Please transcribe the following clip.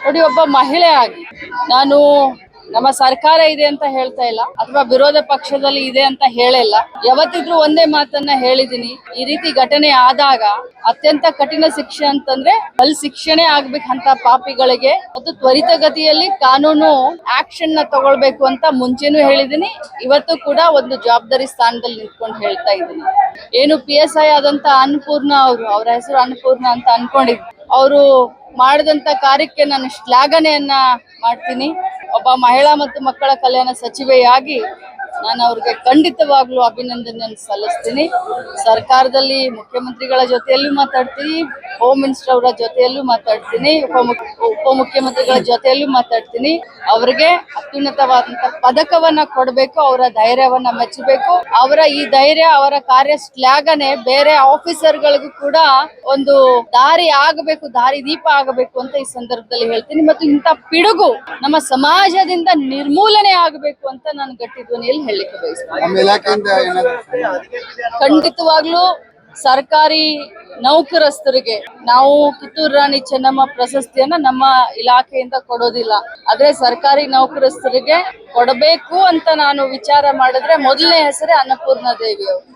ನೋಡಿ, ಒಬ್ಬ ಮಹಿಳೆ ಆಗಿ ನಾನು ನಮ್ಮ ಸರ್ಕಾರ ಇದೆ ಅಂತ ಹೇಳ್ತಾ ಇಲ್ಲ, ಅಥವಾ ವಿರೋಧ ಪಕ್ಷದಲ್ಲಿ ಇದೆ ಅಂತ ಹೇಳಿಲ್ಲ. ಯಾವತ್ತಿದ್ರೂ ಒಂದೇ ಮಾತನ್ನ ಹೇಳಿದೀನಿ, ಈ ರೀತಿ ಘಟನೆ ಆದಾಗ ಅತ್ಯಂತ ಕಠಿಣ ಶಿಕ್ಷೆ ಅಂತಂದ್ರೆ ಅಲ್ಲಿ ಶಿಕ್ಷಣೆ ಆಗ್ಬೇಕಂತ ಪಾಪಿಗಳಿಗೆ ಮತ್ತು ತ್ವರಿತಗತಿಯಲ್ಲಿ ಕಾನೂನು ಆಕ್ಷನ್ ನ ತಗೊಳ್ಬೇಕು ಅಂತ ಮುಂಚೆನೂ ಹೇಳಿದೀನಿ. ಇವತ್ತು ಕೂಡ ಒಂದು ಜವಾಬ್ದಾರಿ ಸ್ಥಾನದಲ್ಲಿ ನಿಂತ್ಕೊಂಡು ಹೇಳ್ತಾ ಇದ್ದೀನಿ. ಏನು PSI ಆದಂತ ಅನ್ನಪೂರ್ಣ ಅವರ ಹೆಸರು ಅನ್ನಪೂರ್ಣ ಅಂತ ಅನ್ಕೊಂಡಿದ್ರು. ಅವರು ಮಾಡಿದಂತ ಕಾರ್ಯಕ್ಕೆ ನಾನು ಶ್ಲಾಘನೆಯನ್ನ ಮಾಡ್ತೀನಿ. ಒಬ್ಬ ಮಹಿಳಾ ಮತ್ತು ಮಕ್ಕಳ ಕಲ್ಯಾಣ ಸಚಿವೆಯಾಗಿ ನಾನು ಅವ್ರಿಗೆ ಖಂಡಿತವಾಗ್ಲೂ ಅಭಿನಂದನೆಯನ್ನು ಸಲ್ಲಿಸ್ತೀನಿ. ಸರ್ಕಾರದಲ್ಲಿ ಮುಖ್ಯಮಂತ್ರಿಗಳ ಜೊತೆಯಲ್ಲೂ ಮಾತಾಡ್ತೀನಿ, ಹೋಮ್ ಮಿನಿಸ್ಟರ್ ಅವರ ಜೊತೆಯಲ್ಲೂ ಮಾತಾಡ್ತೀನಿ, ಉಪಮುಖ್ಯಮಂತ್ರಿಗಳ ಜೊತೆಯಲ್ಲೂ ಮಾತಾಡ್ತೀನಿ. ಅವರಿಗೆ ಅತ್ಯುನ್ನತವಾದಂತಹ ಪದಕವನ್ನ ಕೊಡಬೇಕು, ಅವರ ಧೈರ್ಯವನ್ನ ಮೆಚ್ಚಬೇಕು. ಅವರ ಈ ಧೈರ್ಯ, ಅವರ ಕಾರ್ಯ ಶ್ಲಾಘನೆ ಬೇರೆ ಆಫೀಸರ್ಗಳಿಗೂ ಕೂಡ ಒಂದು ದಾರಿ ಆಗಬೇಕು, ದಾರಿ ದೀಪ ಆಗಬೇಕು ಅಂತ ಈ ಸಂದರ್ಭದಲ್ಲಿ ಹೇಳ್ತೀನಿ. ಮತ್ತು ಇಂಥ ಪಿಡುಗು ನಮ್ಮ ಸಮಾಜದಿಂದ ನಿರ್ಮೂಲನೆ ಆಗಬೇಕು ಅಂತ ನಾನು ಗಟ್ಟಿ ಧ್ವನಿಯಲ್ಲಿ ಹೇಳಲಿಕ್ಕೆ ಬಯಸ್ತೀನಿ. ಖಂಡಿತವಾಗ್ಲೂ ಸರ್ಕಾರಿ ನೌಕರಸ್ಥರಿಗೆ ನಾವು ಕಿತ್ತೂರು ರಾಣಿ ಚೆನ್ನಮ್ಮ ಪ್ರಶಸ್ತಿಯನ್ನ ನಮ್ಮ ಇಲಾಖೆಯಿಂದ ಕೊಡೋದಿಲ್ಲ. ಆದ್ರೆ ಸರ್ಕಾರಿ ನೌಕರಸ್ಥರಿಗೆ ಕೊಡಬೇಕು ಅಂತ ನಾನು ವಿಚಾರ ಮಾಡಿದ್ರೆ ಮೊದಲನೇ ಹೆಸರೇ ಅನ್ನಪೂರ್ಣ ದೇವಿ ಅವರು.